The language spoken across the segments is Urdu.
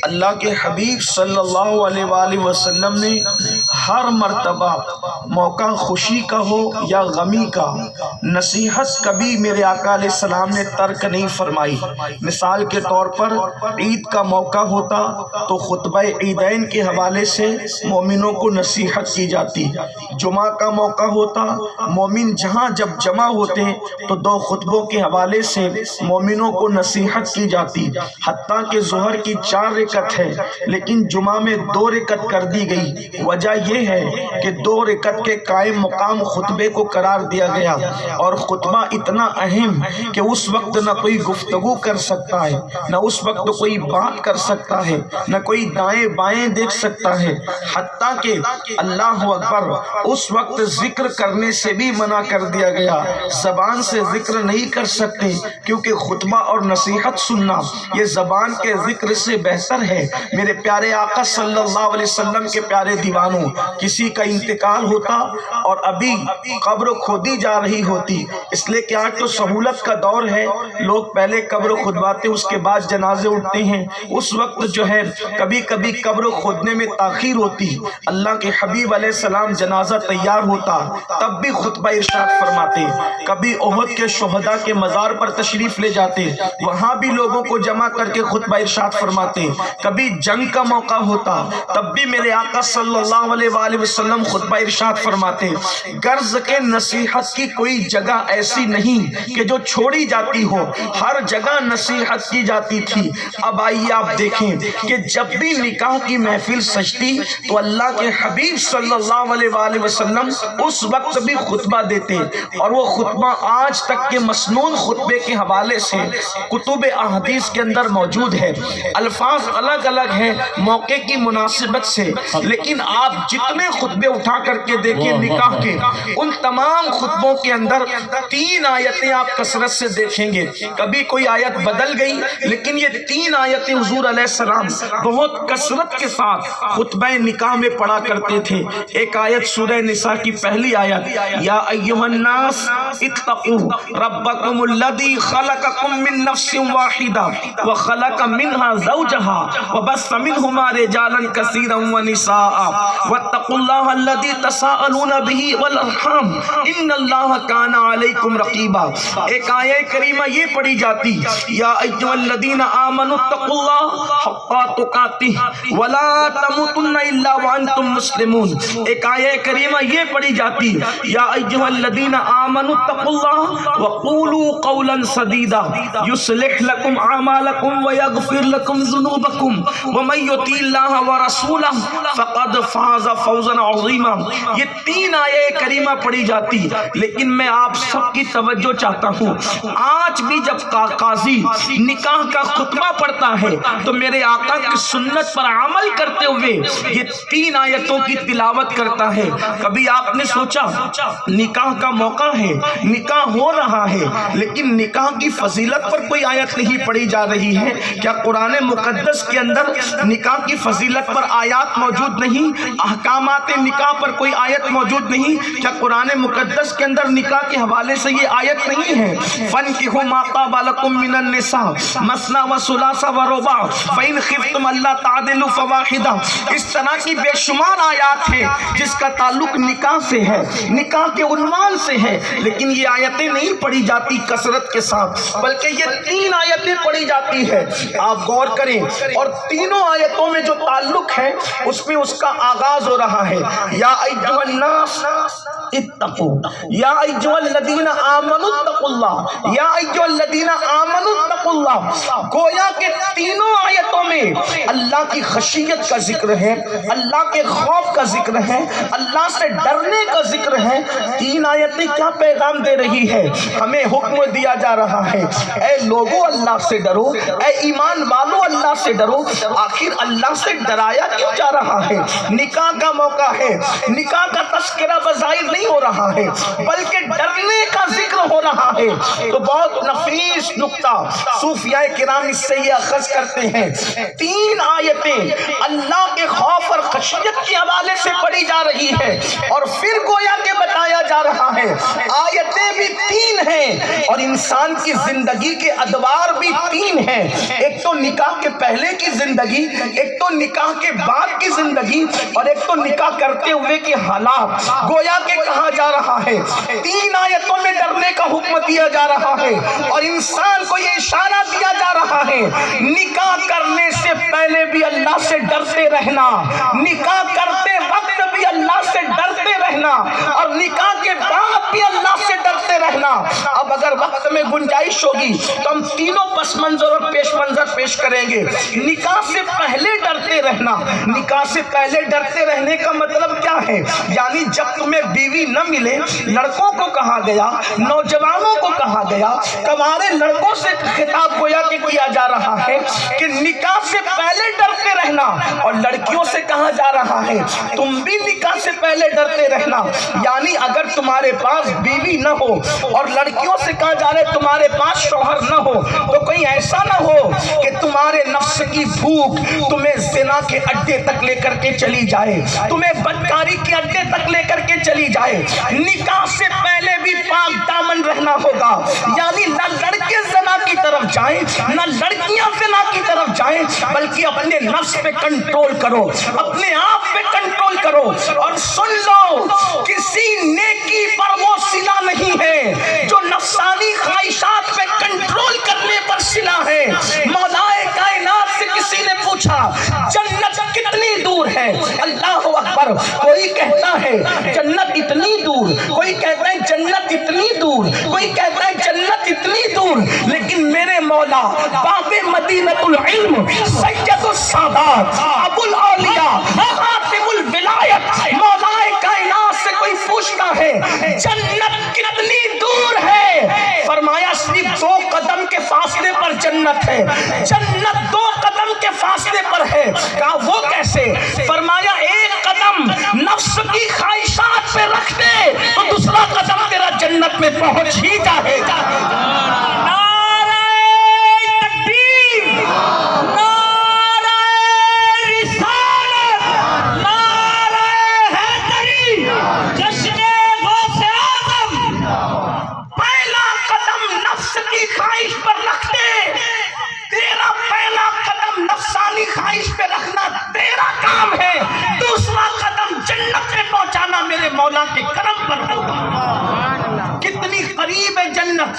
اللہ کے حبیب صلی اللہ علیہ وآلہ وسلم نے ہر مرتبہ موقع خوشی کا ہو یا غمی کا نصیحت کبھی میرے آقا علیہ السلام نے ترک نہیں فرمائی۔ مثال کے طور پر عید کا موقع ہوتا تو خطبہ عیدین کے حوالے سے مومنوں کو نصیحت کی جاتی، جمعہ کا موقع ہوتا مومن جہاں جب جمع ہوتے تو دو خطبوں کے حوالے سے مومنوں کو نصیحت کی جاتی، حتیٰ کہ ظہر کی 4 رکعت ہے لیکن جمعہ میں 2 رکعت کر دی گئی۔ وجہ یہ ہے کہ 2 رکعت کے قائم مقام خطبے کو قرار دیا گیا، اور خطبہ اتنا اہم کہ اس وقت نہ کوئی گفتگو کر سکتا ہے، نہ اس وقت کوئی بات کر سکتا ہے، نہ کوئی دائیں بائیں دیکھ سکتا ہے، حتیٰ کہ اللہ اکبر اس وقت ذکر کرنے سے بھی منع کر دیا گیا۔ زبان سے ذکر نہیں کر سکتے کیونکہ خطبہ اور نصیحت سننا یہ زبان کے ذکر سے بہتر ہے۔ میرے پیارے آقا صلی اللہ علیہ وسلم کے پیارے دیوانوں، کسی کا انتقال ہوتا اور ابھی قبر کھودی جا رہی ہوتی، اس لیے کہ آج تو سہولت کا دور ہے، لوگ پہلے قبر کھدواتے اس کے بعد جنازے اٹھتے ہیں، اس وقت جو ہے کبھی کبھی قبر کھودنے میں تاخیر ہوتی، اللہ کے حبیب علیہ السلام جنازہ تیار ہوتا تب بھی خطبہ ارشاد فرماتے، کبھی احد کے شہداء کے مزار پر تشریف لے جاتے، وہاں بھی لوگوں کو جمع کر کے خطبہ ارشاد فرماتے، کبھی جنگ کا موقع ہوتا تب بھی میرے آقا صلی اللہ علیہ وآلہ وسلم خطبہ ارشاد فرماتے۔ غرض کے نصیحت کی کوئی جگہ ایسی نہیں کہ جو چھوڑی جاتی ہو، ہر جگہ نصیحت کی جاتی تھی۔ اب آئیے آپ دیکھیں کہ جب بھی نکاح کی محفل سجتی تو اللہ کے حبیب صلی اللہ علیہ وآلہ وسلم اس وقت بھی خطبہ دیتے، اور وہ خطبہ آج تک کے مسنون خطبے کے حوالے سے کتب احادیث کے اندر موجود ہے۔ الفاظ الگ الگ ہیں موقع کی مناسبت سے، لیکن آپ جتنے خطبے اٹھا کر کے دیکھیں نکاح کے، ان تمام خطبوں کے اندر 3 آیتیں آپ کثرت سے دیکھیں گے۔ کبھی کوئی آیت بدل گئی لیکن یہ 3 آیتیں حضور علیہ السلام بہت کثرت کے ساتھ خطبہ نکاح میں پڑھا کرتے تھے۔ ایک آیت سورہ نساء کی پہلی آیت، یا ایھا الناس اتقوا ربکم الذی خلقکم من نفس واحدہ وخلق منها زوجها وبث منهما رجالا كثيرا ونساء واتقوا الله الذي تساءلون به والارحام ان اللہ کان علیکم رقیبا۔ ایک آیہ کریمہ یہ پڑھی جاتی، یا ایھا الذین آمنوا اتقوا اللہ حق تقاتہ ولا تموتن الا وانتم مسلمون۔ ایک آیہ کریمہ یہ پڑھی جاتی، یا ایھا الذین آمنوا اتقوا اللہ وقولوا قولا سدیدا یصلح لکم اعمالکم ویغفر لکم ذنوبکم ومن یطع اللہ ورسولہ فقد فاز فوزا عظیما۔ یہ 3 آیہ کریمہ پڑھی جاتی، لیکن میں آپ سب کی توجہ چاہتا ہوں، آج بھی جب قاضی نکاح کا خطبہ پڑھتا ہے تو میرے آقا کی سنت پر عمل کرتے ہوئے یہ 3 آیتوں کی تلاوت کرتا ہے۔ کبھی آپ نے سوچا نکاح کا موقع ہے، نکاح ہو رہا ہے، لیکن نکاح کی فضیلت پر کوئی آیت نہیں پڑھی جا رہی ہے؟ کیا قرآن مقدس کے اندر نکاح کی فضیلت پر آیات موجود نہیں؟ احکامات نکاح پر کوئی آیت موجود نہیں؟ کیا قرآن مقدس کے اندر نکاح کے حوالے سے یہ آیت نہیں ہے؟ فَانكِحُوا مَا طَابَ لَكُم مِّنَ النِّسَاءِ مَثْنَىٰ وَثُلَاثَ وَرُبَاعَ فَإِنْ خِفْتُمْ أَلَّا تَعْدِلُوا فَوَاحِدَةً۔ اس طرح کی بے شمار آیات ہیں جس کا تعلق نکاح سے ہے، نکاح کے عنوان سے ہے، لیکن یہ آیتیں نہیں پڑھی جاتی کثرت کے ساتھ، بلکہ یہ 3 آیتیں پڑھی جاتی ہے۔ آپ غور کریں، اور تینوں آیتوں میں جو تعلق ہے اس میں اس کا آغاز ہو رہا ہے، یا ایھا الناس اتقوا، یا ایھا الذین آمنوا اتقوا اللہ، یا ایھا الذین آمنوا اتقوا اللہ۔ گویا کہ تینوں آیتوں میں اللہ کی خشیت کا ذکر ہے، اللہ کے خوف کا ذکر ہے، اللہ سے ڈرنے کا ذکر ہے۔ 3 آیتیں کیا پیغام دے رہی ہے؟ ہمیں حکم دیا جا رہا ہے، اے لوگو اللہ سے ڈرو، اے ایمان والو اللہ سے ڈرو۔ آخر اللہ سے ڈرایا کیوں جا رہا ہے؟ نکاح کا موقع ہے، نکاح کا تذکرہ بظاہر نہیں ہو رہا ہے بلکہ ڈرنے کا ذکر ہو رہا ہے۔ تو بہت نفیس نکتہ صوفیاء کرام اس سے یہ اخذ کرتے ہیں تین آیتیں اللہ کے خوف اور خشیت کے حوالے سے پڑھی جا رہی ہے اور پھر گویا کہ بتایا جا رہا ہے آیتیں بھی تین ہیں اور انسان کی زندگی کے ادوار بھی تین ہیں. ایک تو نکاح کے پہلے کی زندگی، ایک تو نکاح کے بعد کی زندگی اور ایک تو نکاح کرتے ہوئے کے حالات. گویا کہ کہا جا رہا ہے تین آیتوں میں ڈرنے کا حکم دیا جا رہا ہے اور انسان کو یہ اشارہ دیا جا رہا ہے نکاح کرنے سے پہلے بھی اللہ سے ڈرتے رہنا، نکاح کرتے وقت بھی اللہ سے ڈرتے رہنا اور نکاح کے بعد بھی اللہ سے ڈرتے رہنا. اب اگر وقت میں گنجائش ہوگی تو ہم تینوں پس منظر اور پیش منظر پیش کریں گے. نکاح سے پہلے ڈرتے رہنا، نکاح سے پہلے ڈرتے رہنے کا مطلب کیا ہے؟ یعنی جب تمہیں بیوی نہ ملے، لڑکوں کو کہا گیا، نوجوانوں کو کہا گیا، کمارے لڑکوں سے خطاب گویا کہ کیا جا رہا ہے کہ نکاح سے پہلے ڈرتے رہنا اور لڑکیوں سے کہا جا رہا ہے تم بھی نکاح سے پہلے ڈرتے رہنا. یعنی اگر تمہارے پاس بیوی نہ ہو اور لڑکیوں سے کہا جا رہا ہے تمہارے پاس شوہر نہ ہو تو کہیں ایسا نہ ہو کہ تمہارے نفس کی بھوک تمہیں زنا کے اڈے تک لے کر کے چلی جائے، تمہیں بدکاری کے اڈے تک لے کر کے چلی جائے. نکاح سے پہلے بھی پاک دامن رہنا ہوگا، یعنی نہ لڑکے زنا کی طرف جائیں نہ لڑکیاں زنا کی طرف جائیں، بلکہ اپنے نفس پہ کنٹرول کرو، اپنے آپ پہ کنٹرول کرو. اور سن لو کسی نیکی پر وہ صلہ نہیں ہے جو نفسانی خواہشات پہ کنٹرول کرنے پر صلہ ہے. مولائے کائنات سے کسی نے پوچھا جنت کتنی دور ہے؟ اللہ اکبر. کوئی کہتا ہے جنت اتنی دور، کوئی کہتا ہے جنت اتنی دور، کوئی کہتا ہے جنت اتنی دور، لیکن میرے مولا باب مدینۃ العلم سید السادات ابو الاولیاء خاتم الولایت مولائے کائنات سے کوئی پوچھتا ہے جنت کتنی دور ہے؟ فرمایا صرف 2 قدم کے فاصلے پر جنت ہے، جنت 2 قدم کے فاصلے پر ہے. کہا وہ کیسے؟ فرمایا 1 قدم نفس کی خواہشات پہ رکھ دے تو دوسرا قدم تیرا جنت میں پہنچ ہی جائے گا. نعرہ تکبیر، نعرہ رسالت، نعرہ حیدری، جشن غوث اعظم. پہلا قدم نفس کی خواہش پر رکھ دے، تیرا پہلا قدم نفسانی خواہش پہ رکھنا تیرا کام ہے، دوسرا قدم جنت میں پہنچانا میرے مولا کے کرم پر ہوگا. کتنی قریب ہے جنت.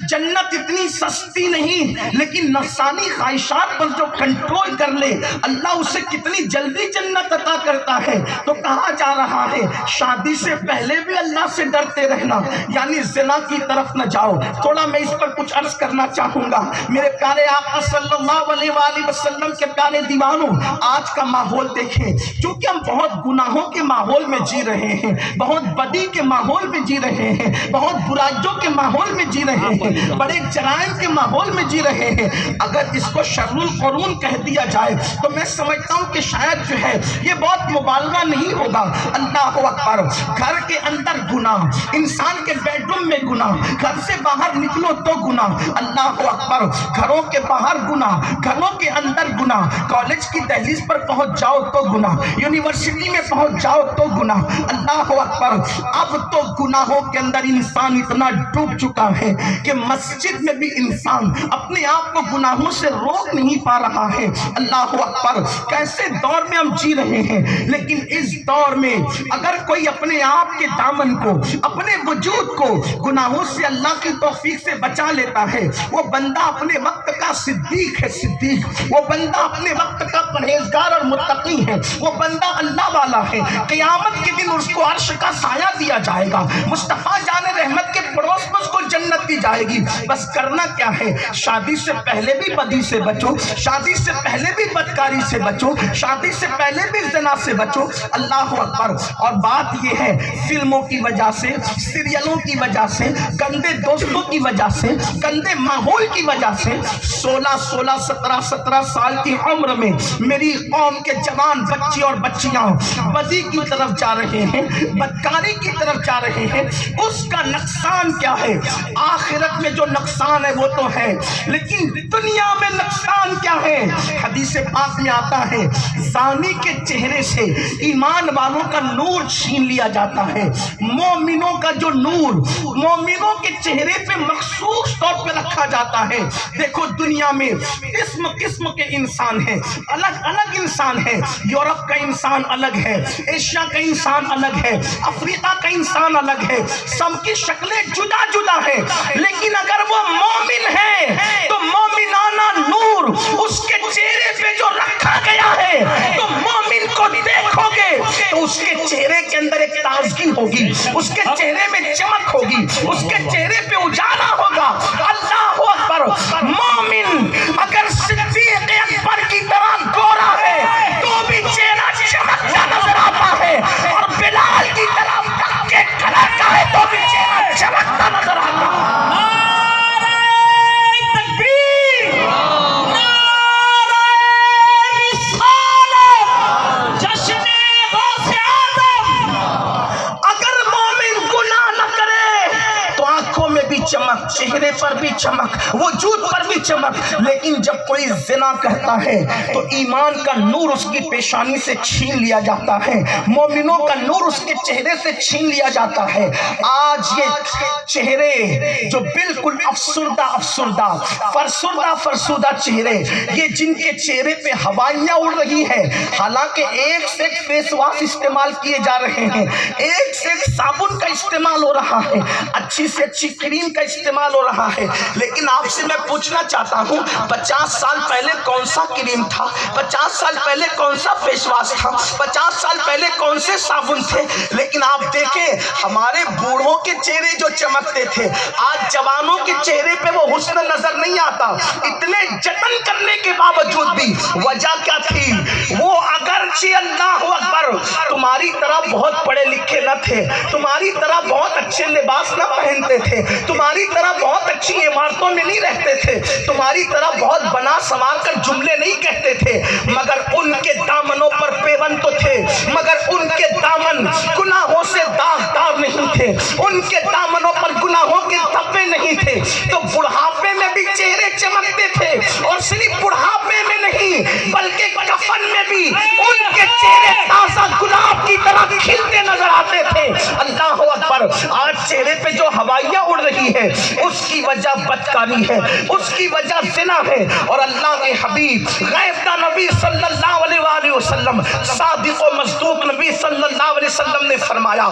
جنت اتنی سستی نہیں، لیکن نفسانی خواہشات پر جو کنٹرول کر لے اللہ اسے کتنی جلدی جنت عطا کرتا ہے. تو کہا جا رہا ہے شادی سے پہلے بھی اللہ سے ڈرتے رہنا، یعنی زنا کی طرف نہ جاؤ. تھوڑا میں اس پر کچھ عرض کرنا چاہوں گا. میرے پیارے آقا صلی اللہ علیہ وآلہ وسلم کے پیارے دیوانوں، آج کا ماحول دیکھیں، چونکہ ہم بہت گناہوں کے ماحول میں جی رہے ہیں، بہت بدی کے ماحول میں جی رہے ہیں، بہت برائیوں کے ماحول میں جی رہے ہیں، بڑے جرائم کے ماحول میں جی رہے ہیں. اگر اس کو شر القرون کہہ دیا جائے تو میں سمجھتا ہوں کہ شاید جو ہے یہ بہت مبالغہ نہیں ہوگا. اللہ اکبر. گھر کے اندر گناہ، انسان کے بیڈ روم میں گناہ، گھر سے باہر نکلو تو گناہ. اللہ اکبر. گھروں کے باہر گناہ، گھروں کے اندر گناہ، کالج کی دہلیز پر پہنچ جاؤ تو گناہ، یونیورسٹی میں پہنچ جاؤ تو گناہ. اللہ اکبر. اب تو گناہوں کے اندر انسان اتنا ڈوب چکا ہے کہ مسجد میں بھی انسان اپنے آپ کو گناہوں سے روک نہیں پا رہا ہے. اللہ اکبر. کیسے دور میں ہم جی رہے ہیں، لیکن اس دور میں اگر کوئی اپنے آپ کے دامن کو، اپنے وجود کو گناہوں سے اللہ کی توفیق سے بچا لیتا ہے، وہ بندہ اپنے وقت کا صدیق ہے. صدیق وہ بندہ اپنے وقت کا پرہیزگار اور متقی ہے، وہ بندہ اللہ والا ہے. قیامت کے دن اس کو عرش کا سایہ دیا جائے گا، مصطفیٰ جان رحمت کے پڑوس میں اس کو جنت دی جائے گی. بس کرنا کیا ہے؟ شادی سے پہلے بھی بدی سے بچو، شادی سے پہلے بھی بدکاری بدکاری سے بچو، شادی سے پہلے بھی زنا سے بچو۔ اللہ اکبر۔ اور بات یہ ہے فلموں کی وجہ سے، سیریلوں کی وجہ سے، گندے دوستوں کی وجہ سے، گندے ماحول کی وجہ سے 16 17 سال کی عمر میں میری قوم کے جوان بچے اور بچیاں بدی کی طرف جا رہے ہیں، بدکاری کی طرف جا رہے ہیں۔ اس کا نقصان کیا ہے؟ آخرت میں جو نقصان ہے وہ تو ہے، لیکن دنیا میں نقصان کیا ہے؟ حدیث پاک میں آتا ہے زانی کے چہرے سے ایمان والوں کا نور چھین لیا جاتا ہے۔ مومنوں کا جو نور مومنوں کے چہرے پہ مخصوص طور پہ رکھا جاتا ہے۔ دیکھو دنیا میں قسم قسم کے انسان ہیں، الگ الگ انسان ہیں۔ یورپ کا انسان الگ ہے، ایشیا کا انسان الگ ہے، افریقہ کا انسان الگ ہے، سب کی شکلیں جدا جدا ہیں، لیکن اگر وہ مومن ہے تو مومنانہ نور اس کے چہرے پہ جو رکھا گیا ہے، تو مومن کو دیکھو گے تو اس کے چہرے کے اندر ایک تازگی ہوگی، اس کے چہرے میں چمک ہوگی، اس کے چہرے پہ اجالا ہوگا۔ اللہ اکبر۔ مومن اگر صدیق اکبر کی طرح گورا ہے تو بھی چہرہ چمکتا نظر آتا ہے، اور بلال کی طرح پکے کلر کا ہے تو بھی چہرہ چمکتا نظر آتا ہے۔ چمک، چہرے پر بھی چمک، وجود پر بھی چمک، لیکن جب کوئی زنا کرتا ہے تو ایمان کا نور اس کی پیشانی سے چھین لیا جاتا ہے، مومنوں کا نور اس کے چہرے سے چھین لیا جاتا ہے۔ آج یہ چہرے جو بالکل افسردہ فرسودہ چہرے، یہ جن کے چہرے پہ ہوائیاں اڑ رہی ہیں، حالانکہ ایک سے ایک فیس واش استعمال کیے جا رہے ہیں، ایک سے ایک صابن کا استعمال ہو رہا ہے، اچھی سے اچھی کریم کا استعمال ہو رہا ہے، لیکن آپ سے میں پوچھنا چاہتا ہوں 50 سال پہلے کون سا کریم تھا؟ 50 سال پہلے کون سا فیس واش تھا؟ 50 سال پہلے کون سے صابن تھے؟ لیکن آپ دیکھیں ہمارے بوڑھوں کے چہرے جو چمکتے تھے، آج جوانوں کے چہرے پہ وہ حسن نظر نہیں آتا۔ اتنے جتن کرنے کے باوجود بھی وجہ کیا تھی؟ وہ اگرچہ اللہ اکبر تمہاری طرح بہت پڑھے لکھے نہ تھے، تمہاری طرح بہت اچھے لباس نہ پہنتے تھے، تمہاری طرح بہت اچھی عمارتوں میں نہیں رہتے تھے، تمہاری طرح بہت بنا سنوار کر جملے نہیں کہتے تھے، مگر ان کے دامنوں پر پیوند تو تھے، مگر ان کے دامن گناہوں سے داغدار نہیں تھے، ان کے دامنوں پر گناہوں کے دھبے نہیں تھے، تو بڑھاپے میں بھی چہرے چمکتے تھے، اور صرف بڑھاپے میں نہیں بلکہ کفن میں بھی ان کے چہرے تازہ گلاب کی طرح کھلتے نظر آتے تھے۔ اللہ اکبر۔ آج چہرے پہ جو ہوائیاں اڑ رہی ہے اس کی وجہ بدکاری ہے، اس کی وجہ زنا ہے، اور اللہ کے حبیب غیب کا نبی صلی اللہ علیہ وآلہ وسلم، صادق و مصدوق نبی صلی اللہ علیہ وسلم نے فرمایا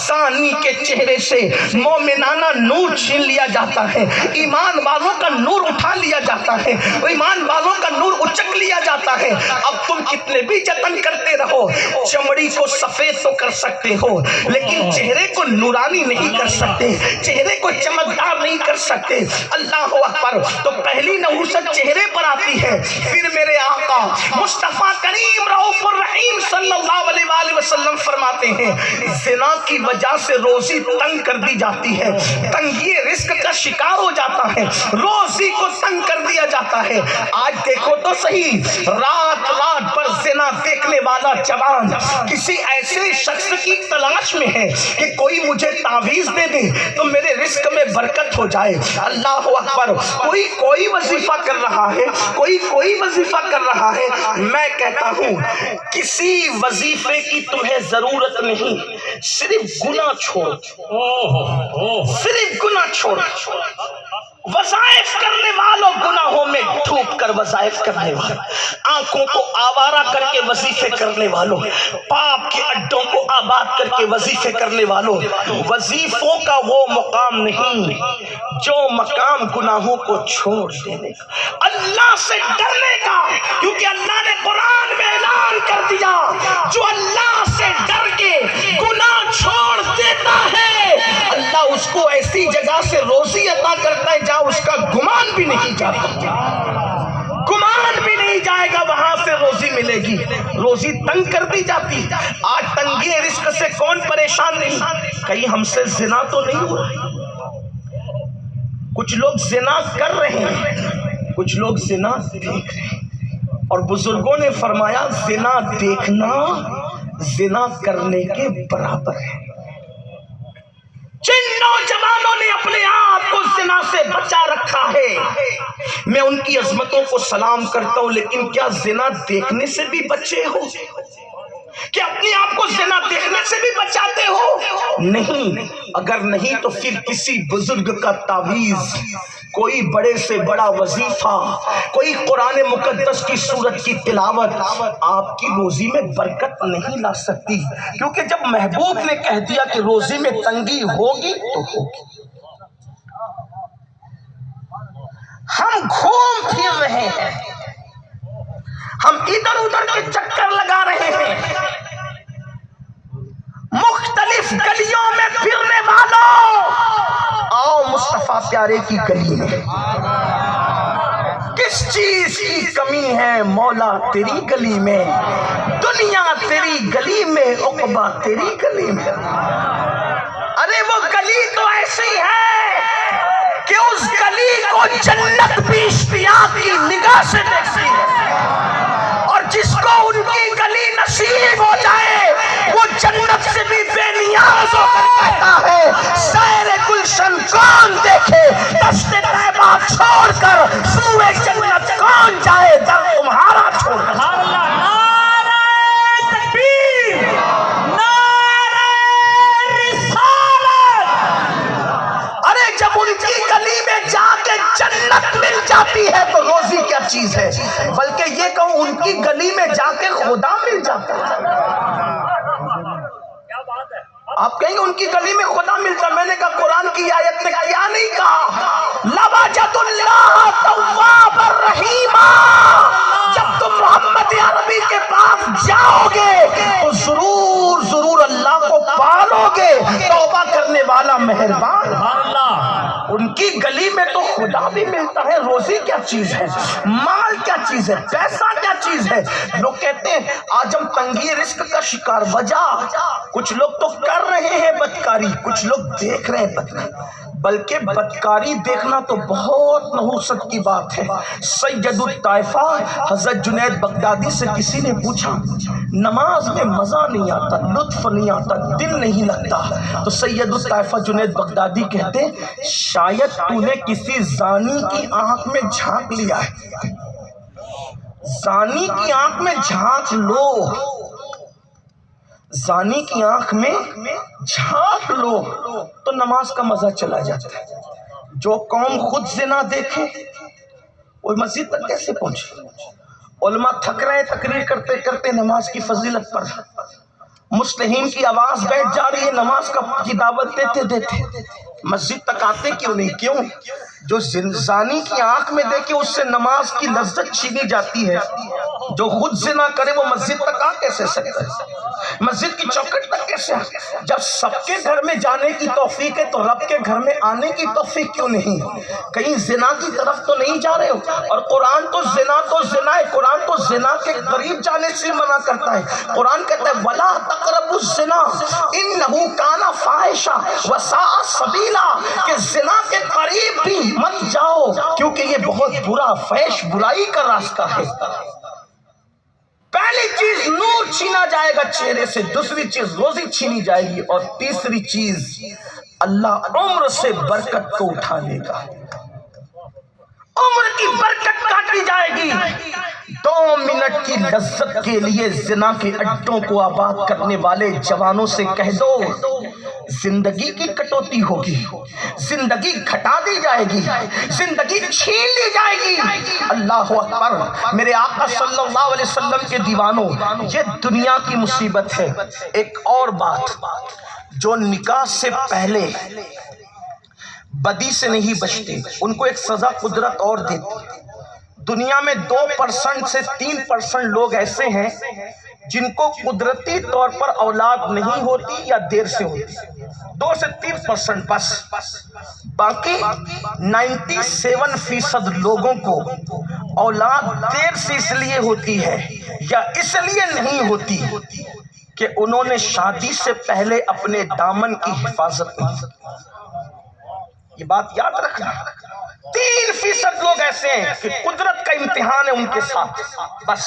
زانی کے چہرے سے مومنانہ نور چھین لیا جاتا ہے، ایمان والوں کا نور اٹھا لیا جاتا ہے، ایمان والوں کا نور اچک لیا جاتا ہے۔ اب تم کتنے بھی جتن کرتے رہو، چمڑی کو سفید تو کر سکتے ہو لیکن چہرے کو نورانی نہیں کر سکتے، چہرے کو چمکدار نہیں کر سکتے۔ اللہ اکبر۔ تو پہلی نحوست چہرے پر آتی ہے، پھر میرے آقا مصطفیٰ کریم رؤوف الرحیم صلی اللہ علیہ وآلہ وسلم فرماتے ہیں زنا کی وجہ سے روزی تنگ کر دی جاتی ہے، تنگی رزق کا شکار ہو جاتا ہے، روزی کو تنگ کر دیا جاتا ہے۔ آج دیکھو تو صحیح، رات رات پر زنا دیکھنے والا جوان کسی ایسے شخص کی تلاش میں ہے کہ کوئی مجھے تعویذ دے دے تو میرے رزق میں برکت ہو جائے۔ اللہ اکبر۔ کوئی وظیفہ کر رہا ہے، کوئی وظیفہ کر رہا ہے، میں کہتا ہوں کسی وظیفے کی تمہیں ضرورت نہیں، صرف گناہ چھوڑ، صرف گناہ چھوڑ۔ وظائف کرنے والوں گناہوں میں ڈوب کر وظائف کرنے والوں، آنکھوں کو آوارہ کر کے وظیفے کرنے والوں، پاپ کے اڈوں کو آباد کر کے وظیفے کرنے والوں، وظیفوں کا وہ مقام نہیں جو مقام گناہوں کو چھوڑ دینے کا، اللہ سے ڈرنے کا، کیونکہ اللہ نے قرآن میں اعلان کر دیا جو اللہ سے ڈر کے گناہ چھوڑ دیتا ہے اللہ اس کو ایسی جگہ سے روزی عطا کرتا ہے جہاں اس کا گمان بھی نہیں جاتا، گمان بھی نہیں جائے گا وہاں سے روزی ملے گی؟ روزی تنگ کر دی جاتی۔ آج تنگی رزق سے کون پریشان نہیں؟ کہیں ہم سے زنا تو نہیں ہوا؟ کچھ لوگ زنا کر رہے ہیں، کچھ لوگ زنا دیکھ رہے ہیں، اور بزرگوں نے فرمایا زنا دیکھنا زنا کرنے کے برابر ہے۔ جن نوجوانوں نے اپنے آپ کو زنا سے بچا رکھا ہے، میں ان کی عظمتوں کو سلام کرتا ہوں، لیکن کیا زنا دیکھنے سے بھی بچے ہو؟ کیا اپنے آپ کو زنا دیکھنے سے بھی بچاتے ہو؟ نہیں۔ اگر نہیں تو پھر کسی بزرگ کا تعویذ، کوئی بڑے سے بڑا وظیفہ، کوئی قرآن مقدس کی سورت کی تلاوت آپ کی روزی میں برکت نہیں لا سکتی، کیونکہ جب محبوب نے کہہ دیا کہ روزی میں تنگی ہوگی تو ہوگی۔ ہم گھوم پھر رہے ہیں، ہم ادھر ادھر کے چکر لگا رہے ہیں، مختلف گلیوں میں پھرنے والوں، آؤ مصطفیٰ پیارے کی گلی میں۔ کس چیز کی کمی ہے مولا تیری گلی میں؟ دنیا تیری گلی میں، عقبہ تیری گلی میں۔ ارے وہ گلی تو ایسی ہے کہ اس گلی کو جنت بھی اشتیاق کی نگاہ سے دیکھتی ہے، اور جس کو ان کی گلی نصیب ہو جائے وہ جنت سے بھی بے نیاز ہو کر کہتا ہے سیر گلشن کون دیکھے، دشت طیبہ چھوڑ کر سوئے جنت کون جائے، در تمہارا چھوڑ کر۔ نعرہ تکبیر، نعرہ رسالت۔ ارے جب ان کی گلی میں جا کے جنت مل جاتی ہے تو روزی کیا چیز ہے؟ بلکہ یہ کہوں ان کی گلی میں جا کے خدا مل جاتا ہے۔ آپ کہیں گے ان کی گلی میں خدا ملتا، میں نے کہا قرآن کی آیت نے کیا نہیں کہا؟ لَوَجَدُ اللَّهَ تَوَّابًا رَحِيمًا۔ جب تم محمد عربی کے پاس جاؤ گے تو ضرور اللہ کو پالو گے، توبہ کرنے والا مہربان۔ ان کی گلی میں تو خدا بھی ملتا ہے۔ روزی کیا چیز ہے؟ مال کیا چیز ہے؟ پیسہ کیا چیز ہے؟ لوگ کہتے ہیں آج ہم تنگی رزق کا شکار، وجہ کچھ لوگ تو کر رہے ہیں بدکاری، کچھ لوگ دیکھ رہے ہیں بدکاری، بلکہ بدکاری دیکھنا تو بہت نحوست کی بات ہے۔ سید الطائفہ حضرت جنید بغدادی سے کسی نے پوچھا نماز میں مزہ نہیں آتا، لطف نہیں آتا، دل نہیں لگتا، تو سید الطائفہ جنید بغدادی کہتے شاید تو نے کسی زانی کی آنکھ میں جھانک لیا ہے۔ زانی کی آنکھ میں جھانک لو، زانی کی آنکھ میں جھانک لو تو نماز کا مزہ چلا جاتا ہے۔ جو قوم خود زنا دیکھے وہ مسجد تک کیسے پہنچے؟ علماء تھک رہے تقریر کرتے کرتے نماز کی فضیلت پر، مصلحین کی آواز بیٹھ جا رہی ہے نماز کی دعوت دیتے دیتے، مسجد تک آتے کیوں نہیں؟ کیوں؟ جو زانی کی آنکھ میں دیکھے اس سے نماز کی لذت چھینی جاتی ہے، جو خود زنا کرے وہ مسجد تک آ کیسے سکتا ہے؟ مسجد کی چوکھٹ تک کیسے؟ جب سب کے گھر میں جانے کی توفیق ہے تو رب کے گھر میں آنے کی توفیق کیوں نہیں؟ کہیں زنا کی طرف تو نہیں جا رہے ہو؟ اور قرآن تو زنا ہے، قرآن تو زنا کے قریب جانے سے منع کرتا ہے۔ قرآن کہتا ہے وَلَا تَقْرَبُوا الزِّنَا إِنَّهُ كَانَ فَاحِشًا وَسَاءَ سَبِيلًا، کہ زنا کے قریب بھی مت جاؤ کیونکہ یہ بہت برا فحش برائی کا راستہ ہے۔ پہلی چیز نور چھینا جائے گا چہرے سے، دوسری چیز روزی چھینی جائے گی، اور تیسری چیز اللہ عمر سے برکت کو اٹھا لے گا، عمر کی برکت کاٹی جائے گی۔ 2 منٹ کی لذت کے لیے زنا کے اڈوں کو آباد کرنے والے جوانوں سے کہہ دو زندگی کی کٹوتی ہوگی، زندگی گھٹا دی جائے گی، زندگی چھین لی جائے گی۔ اللہ اکبر، میرے آقا صلی اللہ علیہ وسلم کے دیوانوں، یہ دنیا کی مصیبت ہے۔ ایک اور بات، جو نکاح سے پہلے بدی سے نہیں بچتے ان کو ایک سزا قدرت اور دیتی۔ دنیا میں 2% سے 3% لوگ ایسے ہیں جن کو قدرتی طور پر اولاد نہیں ہوتی یا دیر سے ہوتی، 2 سے 3% بس، باقی 97% لوگوں کو اولاد دیر سے اس لیے ہوتی ہے یا اس لیے نہیں ہوتی کہ انہوں نے شادی سے پہلے اپنے دامن کی حفاظت نہیں. یہ بات یاد رکھنا. 3% لوگ ایسے ہیں کہ قدرت کا امتحان ہے ان کے ساتھ. بس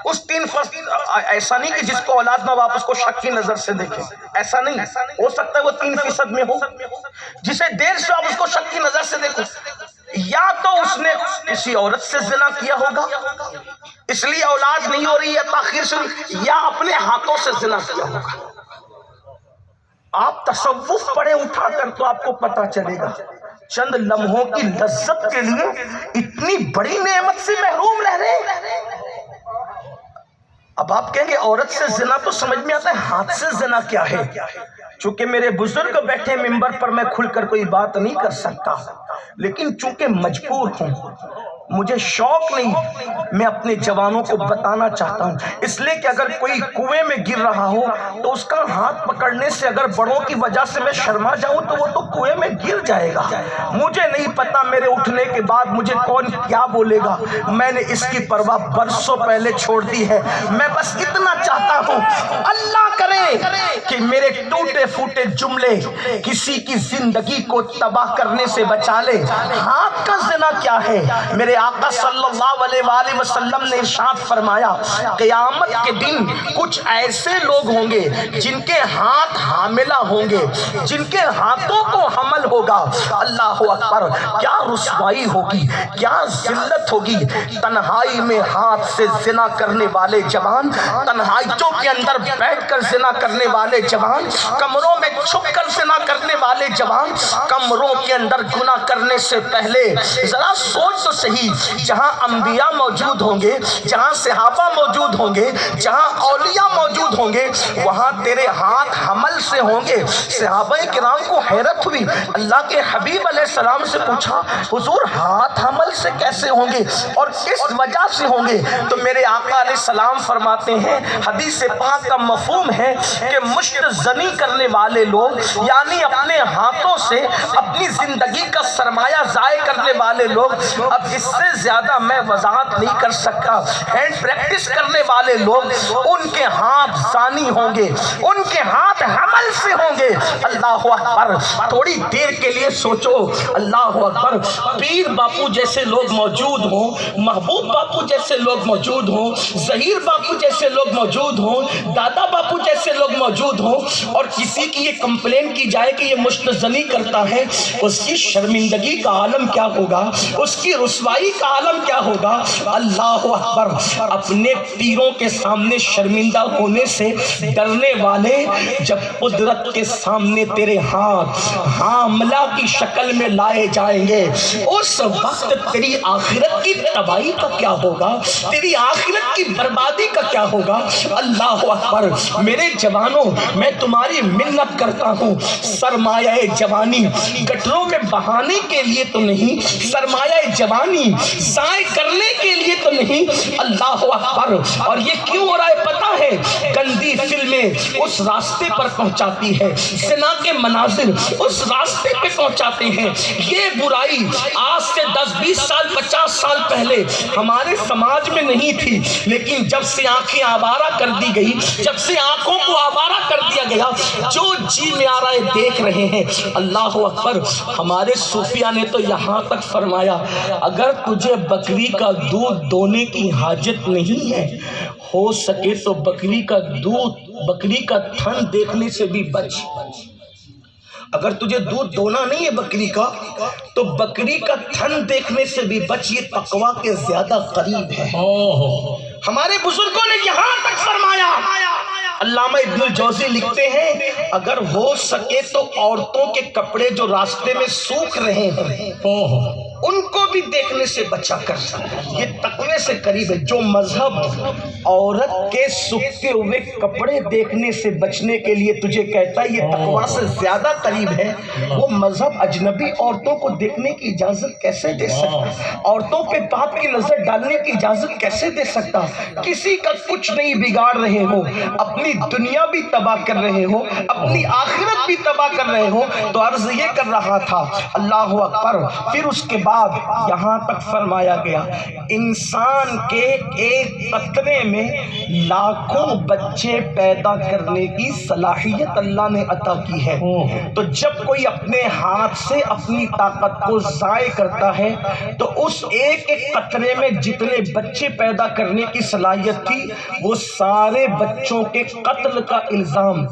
اس 3% ایسا نہیں کہ جس کو اولاد میں واپس کو شک کی نظر سے دیکھیں. ایسا نہیں ہو سکتا ہے وہ 3% میں ہو جسے دیر سے آپ اس کو شک کی نظر سے دیکھو. یا تو اس نے کسی عورت سے زنا کیا ہوگا اس لیے اولاد نہیں ہو رہی ہے تاخیر سے, یا اپنے ہاتھوں سے زنا کیا ہوگا. آپ تصوف پڑھے اٹھا کر تو آپ کو پتا چلے گا چند لمحوں کی لذت کے لیے اتنی بڑی نعمت سے محروم رہ رہے. اب آپ کہیں گے عورت سے زنا تو سمجھ میں آتا ہے, ہاتھ سے زنا کیا ہے؟ چونکہ میرے بزرگ بیٹھے ممبر پر میں کھل کر کوئی بات نہیں کر سکتا, لیکن چونکہ مجبور ہوں, مجھے شوق نہیں, میں اپنے جوانوں کو بتانا چاہتا ہوں. اس لیے کہ اگر کوئی کنویں میں گر رہا ہو تو اس کا ہاتھ پکڑنے سے اگر بڑوں کی وجہ سے میں شرما جاؤں تو وہ تو کنویں میں گر جائے گا. مجھے نہیں پتا میرے اٹھنے کے بعد مجھے کون کیا بولے گا, میں نے اس کی پرواہ برسوں پہلے چھوڑ دی ہے. میں بس اتنا چاہتا ہوں اللہ کرے کہ میرے ٹوٹے پھوٹے جملے کسی کی زندگی کو تباہ کرنے سے بچا لے. ہاتھ کا زنا کیا ہے؟ میرے آقا صلی اللہ علیہ وآلہ وسلم نے ارشاد فرمایا قیامت کے دن کچھ ایسے لوگ ہوں گے جن کے ہاتھ حاملہ ہوں گے, جن کے ہاتھوں کو حمل ہوگا. اللہ اکبر, کیا رسوائی ہوگی, کیا ذلت ہوگی. تنہائی میں ہاتھ سے زنا کرنے والے جوان, تنہائیوں کے اندر بیٹھ کر زنا کرنے والے جوان, کمروں میں چھپ کر زنا کرنے والے جوان, کمروں کے اندر گناہ کرنے سے پہلے ذرا سوچ تو صحیح, جہاں انبیاء موجود ہوں گے, جہاں صحابہ موجود ہوں گے, جہاں اولیاء موجود ہوں گے, وہاں تیرے ہاتھ حمل سے ہوں گے. صحابہ کرام کو حیرت ہوئی, اللہ کے حبیب علیہ السلام سے پوچھا حضور ہاتھ حمل سے کیسے ہوں گے اور کس وجہ سے ہوں گے؟ تو میرے آقا علیہ السلام فرماتے ہیں حدیث پاک کا مفہوم ہے کہ مشت زنی کرنے والے لوگ, یعنی اپنے ہاتھوں سے اپنی زندگی کا سرمایہ ضائع کرنے والے لوگ, اب اس سے زیادہ میں وضاحت نہیں کر سکتا. ہینڈ پریکٹس کرنے والے لوگ, ان کے ہاتھ زانی ہوں گے, ان کے ہاتھ حمل سے ہوں گے. اللہ اکبر, تھوڑی دیر کے لیے سوچو. اللہ اکبر, پیر باپو جیسے لوگ موجود ہوں, محبوب باپو جیسے لوگ موجود ہوں, ظہیر باپو جیسے لوگ موجود ہوں, دادا باپو جیسے لوگ موجود ہوں, اور کسی کی یہ کمپلین کی جائے کہ یہ مشتزنی کرتا ہے, اس کی شرمندگی کا عالم کیا ہوگا, اس کی رسوائی کا عالم کیا ہوگا. اللہ اکبر, اپنے پیروں کے سامنے شرمندہ ہونے سے ڈرنے والے جب قدرت کے سامنے تیرے ہاتھ حاملہ کی شکل میں لائے جائیں گے, اس وقت تیری آخرت کی تباہی کا کیا ہوگا, تیری آخرت کی بربادی کا کیا ہوگا. اللہ اکبر, میرے جوانوں میں تمہاری منت کرتا ہوں, سرمایہ جوانی گٹروں میں بہانے کے لیے تو نہیں, سرمایہ جوانی ضائع کرنے کے لیے تو نہیں. اللہ اکبر, اور یہ کیوں ہو رہا ہے پتا ہے, گندی فلمیں اس راستے پر پہنچاتی ہے, زنا کے مناظر اس راستے پہ پہنچاتے ہیں. یہ برائی آج سے 10-20 سال 50 سال پہلے ہمارے سماج میں نہیں تھی, لیکن جب سے آنکھیں آوارہ کر دی گئی, جب سے آنکھوں کو آوارہ کر دیا گیا, جو جی میں آ رہا ہے دیکھ رہے ہیں. اللہ اکبر, ہمارے صوفیہ نے تو یہاں تک فرمایا اگر تجھے بکری کا دودھ دونے کی حاجت نہیں ہے, ہو سکے تو بکری کا دودھ, بکری کا تھن دیکھنے سے بھی بچ. اگر تجھے دودھ دونا نہیں ہے بکری کا تو بکری کا تھن دیکھنے سے بھی بچ, یہ تقویٰ کے زیادہ قریب ہے. ہمارے بزرگوں نے یہاں تک فرمایا. علامہ ابن الجوزی لکھتے ہیں اگر ہو سکے تو عورتوں کے کپڑے جو راستے میں سوکھ رہے ہیں ان کو بھی دیکھنے سے بچا کر. یہ تقوی سے قریب ہے. جو مذہب عورت کے سوکھتے ہوئے کپڑے دیکھنے سے بچنے کے لیے تجھے کہتا ہے یہ تقوی سے زیادہ قریب ہے, وہ مذہب اجنبی عورتوں کو دیکھنے کی اجازت کیسے دے سکتا, عورتوں پہ پاپ کی نظر ڈالنے کی اجازت کیسے دے سکتا. کسی کا کچھ نہیں بگاڑ رہے ہو, اپنی دنیا بھی تباہ کر رہے ہو, اپنی آخرت بھی تباہ کر رہے ہو. تو عرض یہ کر رہا تھا اللہ اکبر, پھر اس کے بعد یہاں تک فرمایا گیا انسان کے ایک قطرے میں لاکھوں بچے پیدا کرنے کی صلاحیت اللہ نے عطا کی ہے۔ تو جب کوئی اپنے ہاتھ سے اپنی طاقت کو ضائع کرتا ہے تو اس ایک ایک قطرے میں جتنے بچے پیدا کرنے کی صلاحیت تھی وہ سارے بچوں کے قتل کا الزام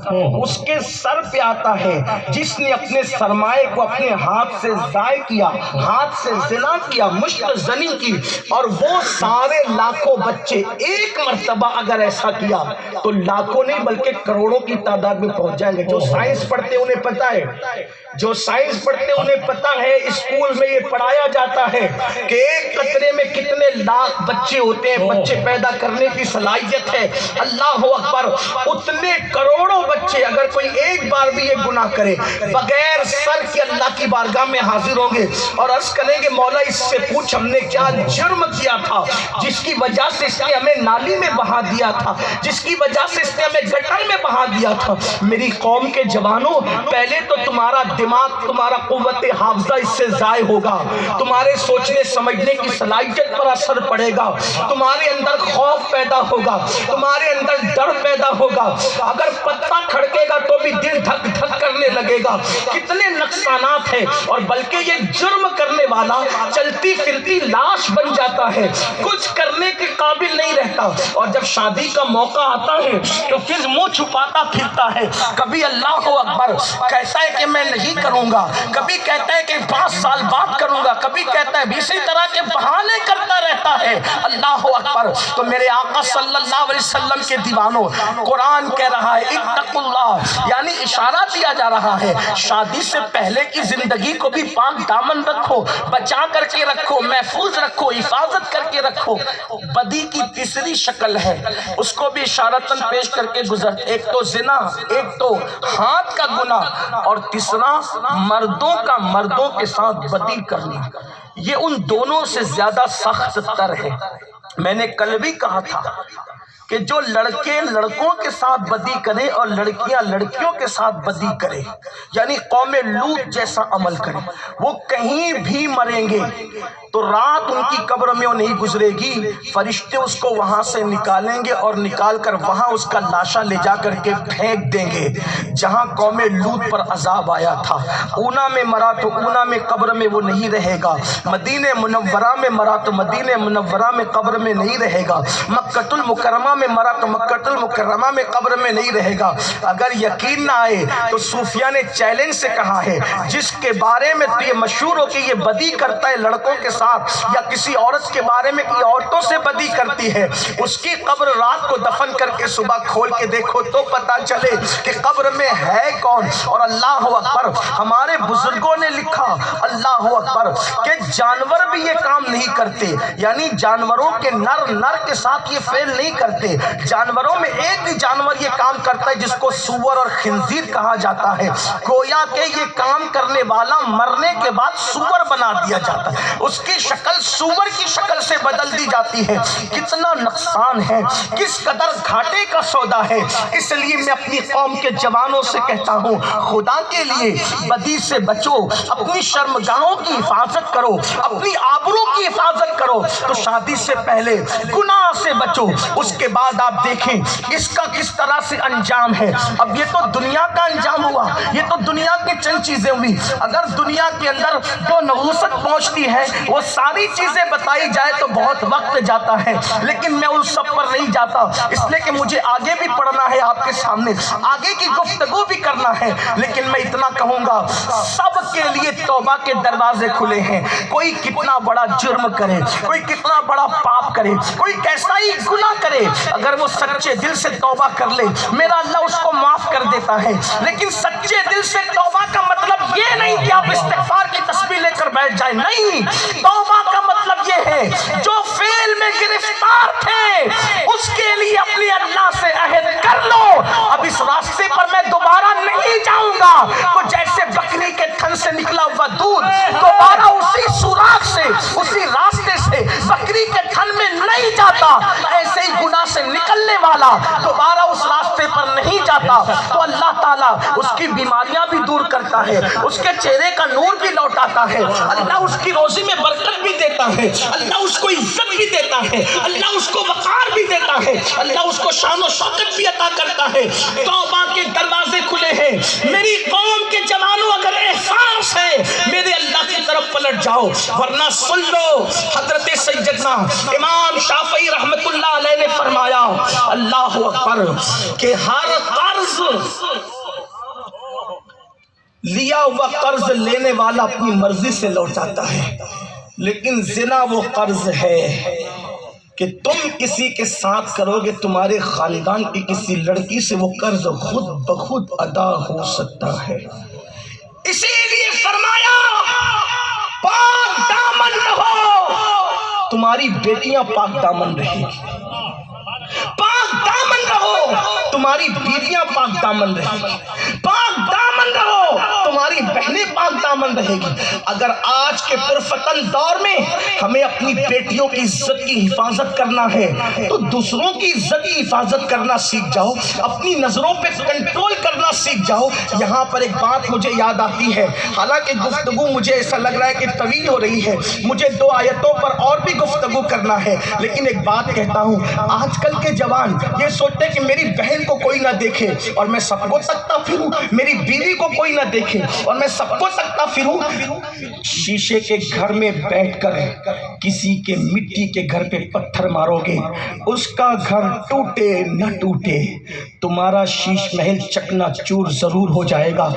اس کے سر پہ آتا ہے۔ جس نے اپنے سرمایہ کو اپنے ہاتھ سے ضائع کیا، ہاتھ سے زنا کیا، مشت زنی کی، اور وہ سارے لاکھوں بچے ایک مرتبہ اگر ایسا کیا تو لاکھوں نہیں بلکہ کروڑوں کی تعداد میں پہنچ جائیں گے۔ جو سائنس پڑھتے انہیں پتا ہے، جو سائنس پڑھتے انہیں پتا ہے، اسکول میں یہ پڑھایا جاتا ہے کہ ایک قطرے میں کتنے لاکھ بچے ہوتے ہیں، بچے پیدا کرنے کی صلاحیت ہے۔ اللہ اکبر، اتنے کروڑوں بچے اگر کوئی ایک بار بھی یہ گناہ کرے بغیر سر کے اللہ کی بارگاہ میں حاضر ہوں گے اور عرض کریں گے مولا اس سے پوچھ ہم نے کیا جرم کیا تھا جس کی وجہ سے اس نے ہمیں نالی میں بہا دیا تھا، جس کی وجہ سے اس نے ہمیں گٹر میں بہا دیا تھا۔ میری قوم کے جوانوں، پہلے تو تمہارا دماغ، تمہارا قوت حافظہ اس سے ضائع ہوگا، تمہارے سوچنے سمجھنے کی صلاحیت پر اثر پڑے گا، تمہارے اندر خوف پیدا ہوگا، تمہارے اندر ڈر پیدا ہوگا، اگر پتا کھڑکے گا تو بھی دل دھک دھک کرنے لگے گا۔ کتنے نقصانات ہیں، اور بلکہ یہ جرم کرنے والا چلتی پھرتی لاش بن جاتا ہے، کچھ کرنے کے قابل نہیں رہتا، اور جب شادی کا موقع آتا ہے تو پھر منہ چھپاتا پھرتا ہے، کبھی اللہ اکبر کہتا ہے کہ میں نہیں کروں گا، کبھی کہتا ہے کہ 5 سال بعد کروں گا، کبھی کہتا ہے اسی طرح کے بہانے کرتا رہتا ہے۔ اللہ اکبر، تو میرے آقا صلی اللہ علیہ وسلم کے دیوانوں، قرآن کہہ رہا ہے اتقوا اللہ، یعنی اشارہ دیا جا رہا ہے شادی سے پہلے کی زندگی کو بھی پاک دامن رکھو، بچا کر کے رکھو، محفوظ رکھو، حفاظت کر کے رکھو۔ بدی کی تیسری شکل ہے، اس کو بھی اشارتاً پیش کر کے گزر، ایک تو زنا، ایک تو ہاتھ کا گناہ، اور تیسرا مردوں کا مردوں کے ساتھ بدی کرنا۔ یہ ان دونوں سے زیادہ سخت تر ہے۔ میں نے کل بھی کہا تھا کہ جو لڑکے لڑکوں کے ساتھ بدی کریں اور لڑکیاں لڑکیوں کے ساتھ بدی کریں، یعنی قوم لوط جیسا عمل کریں، وہ کہیں بھی مریں گے تو رات ان کی قبر میں وہ نہیں گزرے گی، فرشتے اس کو وہاں سے نکالیں گے اور نکال کر وہاں اس کا لاشا لے جا کر کے پھینک دیں گے جہاں قوم لوط پر عذاب آیا تھا۔ اونا میں مرا تو اونا میں قبر میں وہ نہیں رہے گا، مدینہ منورہ میں مرا تو مدینہ منورہ میں قبر میں نہیں رہے گا، مکۃ المکرمہ میں مرا تو مکۃ المکرمہ میں قبر میں نہیں رہے گا۔ اگر یقین نہ آئے تو صوفیہ نے چیلنج سے کہا ہے جس کے بارے میں تو یہ مشہور ہو کہ یہ بدی کرتا ہے لڑکوں کے ساتھ، یا کسی عورت کے بارے میں کہ عورتوں سے بدی کرتی ہے، اس کی قبر رات کو دفن کر کے صبح کھول کے دیکھو تو پتا چلے کہ قبر میں ہے کون۔ اور اللہ اکبر، ہمارے بزرگوں نے لکھا اللہ اکبر کہ جانور بھی یہ کام نہیں کرتے، یعنی جانوروں کے نر کے ساتھ یہ فعل نہیں کرتے۔ جانوروں میں ایک ہی جانور یہ کام کرتا ہے جس کو سور اور خنزیر کہا جاتا ہے، گویا کہ یہ کام کرنے والا مرنے کے بعد سور بنا دیا جاتا ہے، اس کی شکل سور کی شکل سے بدل دی جاتی ہے۔ کتنا نقصان ہے، کس قدر گھاٹے کا سودا ہے۔ اس لیے میں اپنی قوم کے جوانوں سے کہتا ہوں خدا کے لیے بدی سے بچو، اپنی شرمگاہوں کی حفاظت کرو، اپنی آبرو کی حفاظت کرو، تو شادی سے پہلے گناہ سے بچو، اس کے بعد آپ دیکھیں اس کا کس طرح سے انجام ہے۔ اب یہ تو دنیا کا انجام ہوا، یہ تو دنیا کی چند چیزیں ہوئی، اگر دنیا کے اندر جو نحوست پہنچتی ہے وہ ساری چیزیں بتائی جائے تو بہت وقت جاتا ہے، لیکن میں ان سب پر نہیں جاتا، اس لیے کہ مجھے آگے بھی پڑھنا ہے، آپ کے سامنے آگے کی گفتگو بھی کرنا ہے۔ لیکن میں اتنا کہوں گا سب کے لیے توبہ کے دروازے کھلے ہیں، کوئی کتنا بڑا جرم کرے، کوئی کتنا بڑا پاپ کرے، کوئی کیسا ہی گناہ کرے، اگر وہ سچے دل سے توبہ کر لے میرا اللہ اس کو معاف کر دیتا ہے۔ لیکن سچے دل سے توبہ کا مطلب یہ نہیں کہ آپ استغفار کی تسبیح لے کر بیٹھ جائیں، نہیں، توبہ کا مطلب یہ ہے جو فعل میں گرفتار تھے اس کے لیے اپنی اللہ سے عہد کر لو اب اس راستے پر میں دوبارہ نہیں جاؤں گا، تو جیسے بکری کے تھن سے نکلا ہوا دودھ دوبارہ اسی سوراخ سے اسی راستے سے بکری کے تھن میں نہیں جاتا، ایسے ہی گناہ سے نکلنے والا دوبارہ اس راستے پر نہیں جاتا تو اللہ تعالیٰ اس کی بیماریاں بھی دور کرتا ہے، اس کے چہرے کا نور بھی لوٹاتا ہے، اللہ اس کی روزی میں برکت بھی دیتا ہے، اللہ اس کو عزت بھی دیتا ہے، اللہ اس کو وقار بھی دیتا ہے، اللہ اس کو شان و شوکت بھی عطا کرتا ہے۔ توبہ کے دروازے کھلے ہیں، میری قوم کے جوانوں اگر احساس ہے میرے اللہ کی طرف پلٹ جاؤ، ورنہ سن لو حضرت سیدنا امام شافعی رحمت اللہ علیہ نے فرمایا اللہ اکبر کہ ہر قرض لیا ہوا قرض لینے والا اپنی مرضی سے لوٹاتا ہے، لیکن زنا وہ قرض ہے کہ تم کسی کے ساتھ کرو گے تمہارے خاندان کی کسی لڑکی سے وہ قرض خود بخود ادا ہو سکتا ہے۔ اسی لیے فرمایا پاک دامن رہو، تمہاری بیٹیاں پاک دامن رہیں گی، پاک دامن رہو، تمہاری بیٹیاں پاک دامن رہیں گی، پاک دامن رہو، تمہاری بہنیں پاک دامن رہے گی۔ اگر آج کے پرفتن دور میں ہمیں اپنی بیٹیوں کی عزت کی حفاظت کرنا ہے تو دوسروں کی عزت کی حفاظت کرنا سیکھ جاؤ، اپنی نظروں پہ کنٹرول کرنا سیکھ جاؤ۔ یہاں پر ایک بات مجھے یاد آتی ہے، حالانکہ گفتگو مجھے ایسا لگ رہا ہے کہ طویل ہو رہی ہے، مجھے 2 آیتوں پر اور بھی گفتگو کرنا ہے، لیکن ایک بات کہتا ہوں، آج کل کے جوان یہ سوچتے ہیں کہ میری بہن کو کوئی نہ دیکھے اور میں سب کو تکتا پھروں، میری بیوی کو کوئی نہ دیکھے اور میں سب کو تکتا پھروں۔ شیشے کے گھر میں بیٹھ کر کسی کے مٹی کے گھر پہ پتھر مارو گے، اس کا گھر ٹوٹے نہ ٹوٹے تمہارا شیش محل چکنا چور ضرور ہو جائے گا۔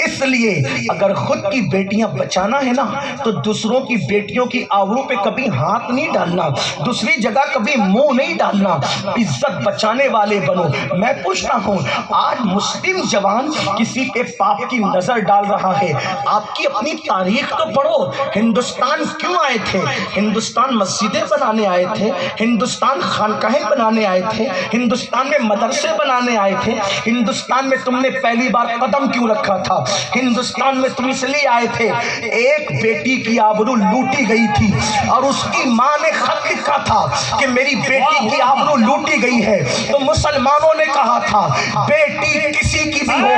اس لیے اگر خود کی بیٹیاں بچانا ہے نا تو دوسروں کی بیٹیوں کی آبرو پہ کبھی ہاتھ نہیں ڈالنا، دوسری جگہ کبھی منہ نہیں ڈالنا، عزت بچانے والے بنو۔ میں پوچھتا ہوں آج مسلم جوان کسی کے پاپ کی نظر ڈال رہا ہے، آپ کی اپنی تاریخ تو پڑھو، ہندوستان کیوں آئے تھے؟ ہندوستان مسجدیں بنانے آئے تھے، ہندوستان خانقاہیں بنانے آئے تھے، ہندوستان میں مدرسے بنانے آئے تھے، ہندوستان میں تم نے پہلی بار قدم کیوں رکھا تھا؟ ہندوستان میں تم اس لیے آئے تھے، ایک بیٹی کی آبرو لوٹی گئی تھی اور اس کی ماں نے خط لکھا تھا کہ میری بیٹی کی آبرو لوٹی گئی ہے، تو مسلمانوں نے کہا تھا بیٹی کسی کی بھی ہو،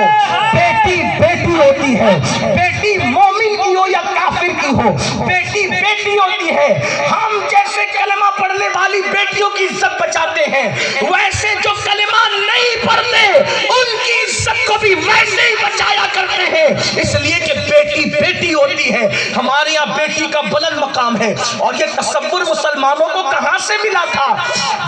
بیٹی بیٹی ہوتی ہے، بیٹی مومن کی ہو یا کافر کی ہو، بیٹی بیٹی ہوتی ہے۔ ہم جیسے کلمہ پڑھنے والی بیٹیوں کی عزت بچاتے ہیں، ویسے جو کلمہ نہیں پڑھتے ان کی عزت کو بھی ویسے ہی بچایا کرتے ہیں، اس لیے کہ بیٹی بیٹی ہوتی ہے۔ ہمارے یہاں بیٹی کا بلند مقام ہے، اور یہ تصور مسلمانوں کو کہاں سے ملا تھا؟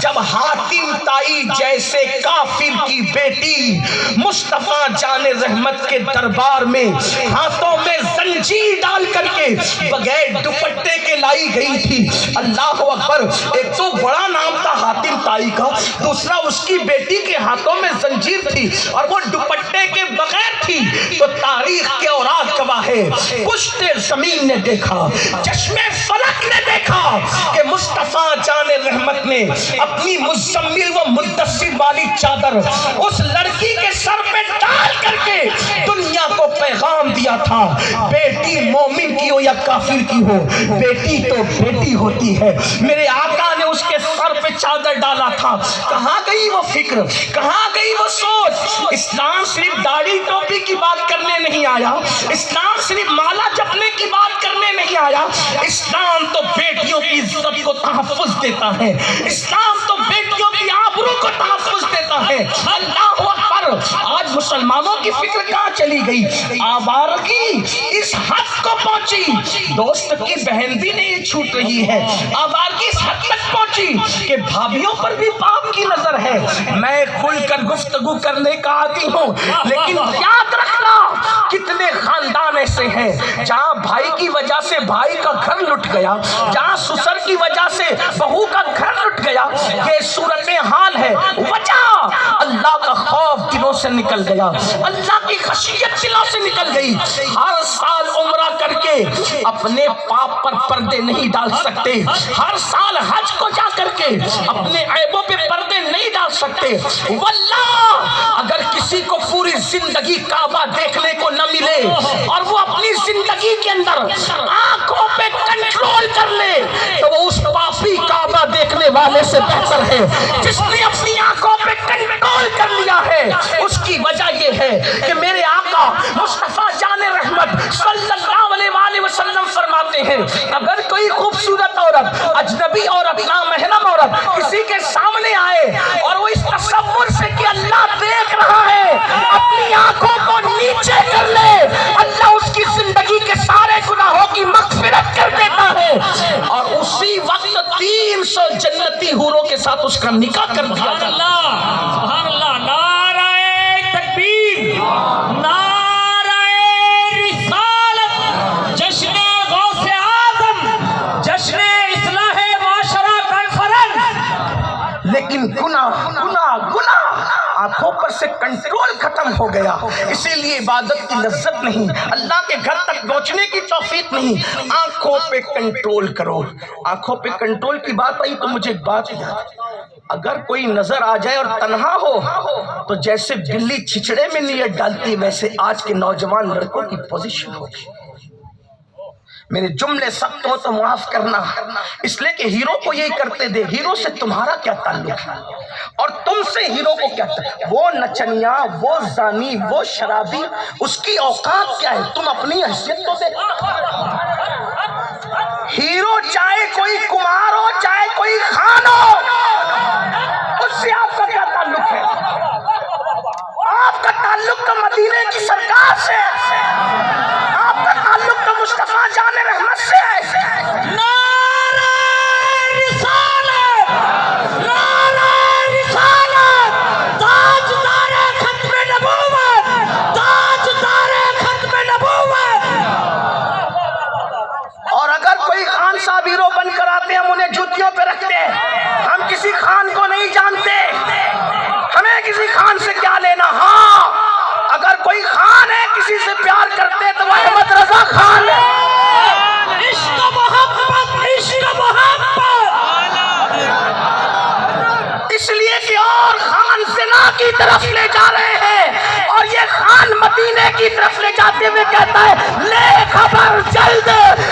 جب حاتم طائی جیسے کافر کی بیٹی مصطفیٰ جان رحمت کے دربار میں ہاتھوں میں زنجیر ڈال کر کے بغیر دوپٹے کے لائی گئی تھی۔ اللہ اکبر، ایک تو بڑا نام تھا حاتم طائی کا، دوسرا اس کی بیٹی کے ہاتھوں میں زنجیر تھی اور وہ دوپٹے کے بغیر تھی، تو تاریخ کے اوراق گواہ ہے، پشت زمین نے دیکھا، چشم فلک نے دیکھا کہ مصطفیٰ جان رحمت نے اپنی مزمل و مدثر والی چادر اس لڑکی کے سر پہ ڈال کر کے دنیا کو پیغام دیا تھا، بیٹی مومن کی ہو یا کافر کی ہو، بیٹی تو بیٹی ہوتی ہے۔ میرے آقا نے اس کے سر پہ چادر ڈالا تھا، کہاں گئی وہ فکر، کہاں گئی وہ سوچ؟ اسلام صرف داڑھی ٹوپی کی بات کرنے نہیں آیا، اسلام صرف مالا جپنے کی بات کرنے نہیں آیا، اسلام تو بیٹیوں کی عزت کو تحفظ دیتا ہے، اسلام تو بیٹیوں کی آبرو کو تحفظ دیتا ہے۔ اللہ اکبر، آج مسلمانوں کی فکر کہاں چلی گئی؟ آوارگی اس حد کو پہنچی، دوست کی بہن بھی نہیں چھوٹ رہی ہے، آوارگی اس حد تک پہنچی کہ بھابھیوں پر بھی پاپ کی نظر ہے۔ میں کھل کر گفتگو کرنے کا عادی ہوں، لیکن یاد رکھنا کتنے خاندان ایسے ہیں جہاں بھائی کی وجہ سے بھائی کا گھر لٹ گیا، جہاں سسر کی وجہ سے بہو کا گھر لٹ گیا۔ یہ صورتحال ہے، وجہ اللہ کا خوف دلوں سے نکل گیا، اللہ کی خشیت دلوں سے نکل گئی۔ ہر سال عمرہ کر کے اپنے پاپ پر پردے نہیں ڈال سکتے، ہر سال حج کو جا کر کے اپنے عیبوں پہ پردے نہیں ڈال سکتے۔ واللہ اگر کسی کو پوری زندگی کعبہ دیکھنے کو نہ ملے اور وہ اپنی زندگی کے اندر آنکھوں پہ کنٹرول کر لے تو وہ اس پاپی کعبہ دیکھنے والے سے بہتر ہے جس نے اپنی آنکھوں پہ کنٹرول کر لیا ہے۔ اس کی وجہ یہ ہے کہ میرے آقا مصطفیٰ جان رحمت صلی اللہ علیہ وآلہ وسلم فرماتے ہیں اگر کوئی خوبصورت عورت، اجنبی عورت، نامحرم عورت کسی کے سامنے آئے اور وہ اس تصور سے کہ اللہ دیکھ رہا ہے اپنی آنکھوں کو نیچے کر لے، اللہ اس کی زندگی کے سارے گناہوں کی مغفرت کر دیتا ہے اور اسی وقت 300 جنتی حوروں کے ساتھ اس کا نکاح کر دیا جاتا ہے۔ سبحان اللہ، نعرہ تکبیر، نعرہ رسالت، جشن غوث اعظم، جشن اصلاح معاشرہ کانفرنس۔ لیکن گناہ آنکھوں پر سے کنٹرول ختم ہو گیا، اسی لیے عبادت کی لذت نہیں، اللہ کے گھر تک پہنچنے کی توفیق نہیں۔ آنکھوں پہ کنٹرول کرو۔ آنکھوں پہ کنٹرول کی بات آئی تو مجھے ایک بات یاد، اگر کوئی نظر آ جائے اور تنہا ہو تو جیسے بلی چھچڑے میں نیت ڈالتی ویسے آج کے نوجوان لڑکوں کی پوزیشن ہوگی۔ میرے جملے سخت ہو تو معاف کرنا، اس لیے کہ ہیرو کو یہی کرتے دے، ہیرو سے تمہارا کیا تعلق ہے اور تم سے ہیرو کو کیا تعلق؟ وہ نچنیا، وہ زانی، وہ شرابی، اس کی اوقات کیا ہے؟ تم اپنی حیثیت تو دیکھو۔ ہیرو چاہے کوئی کمار ہو چاہے کوئی خان ہو، اس سے آپ کا کیا تعلق ہے؟ آپ کا تعلق تو مدینے کی سرکار سے ہے، آپ کا تعلق تو مصطفیٰ جان رحمت سے ہے۔ نعرہ رسالت، نعرہ رسالت، تاجدار ختم نبوت، تاجدار ختم نبوت۔ اور اگر کوئی خان صاحب ہیرو بن کر آتے ہیں ہم انہیں جوتیوں پہ رکھتے ہیں، ہم کسی خان کو نہیں جانتے، ہمیں کسی خان سے کیا لینا۔ ہاں اگر کوئی خان ہے کسی سے پیار کرتے تو وہ احمد رضا خان ہے۔ عشق محبت، عشق محبت۔ اس لیے کہ اور خان زنا کی طرف لے جا رہے ہیں اور یہ خان مدینے کی طرف لے جاتے ہوئے کہتا ہے لے خبر جلد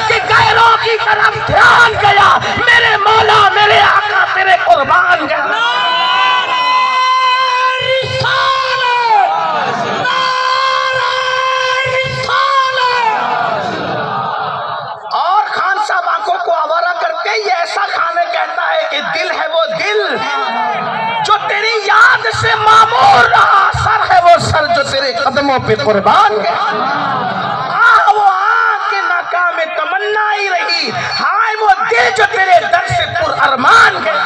کہ غیروں کی طرف دھیان گیا، میرے مولا میرے آقا تیرے قربان گیا۔ اور خان صاحب آنکھوں کو آوارہ کرتے یہ ایسا کھانے کہتا ہے کہ دل ہے وہ دل جو تیری یاد سے معمور رہا، سر ہے وہ سر جو تیرے قدموں پہ قربان گیا، وہ آنکھ کے ناکام تمنا ہی رہی، ہائے وہ دل جو تیرے در سے پر ارمان گیا۔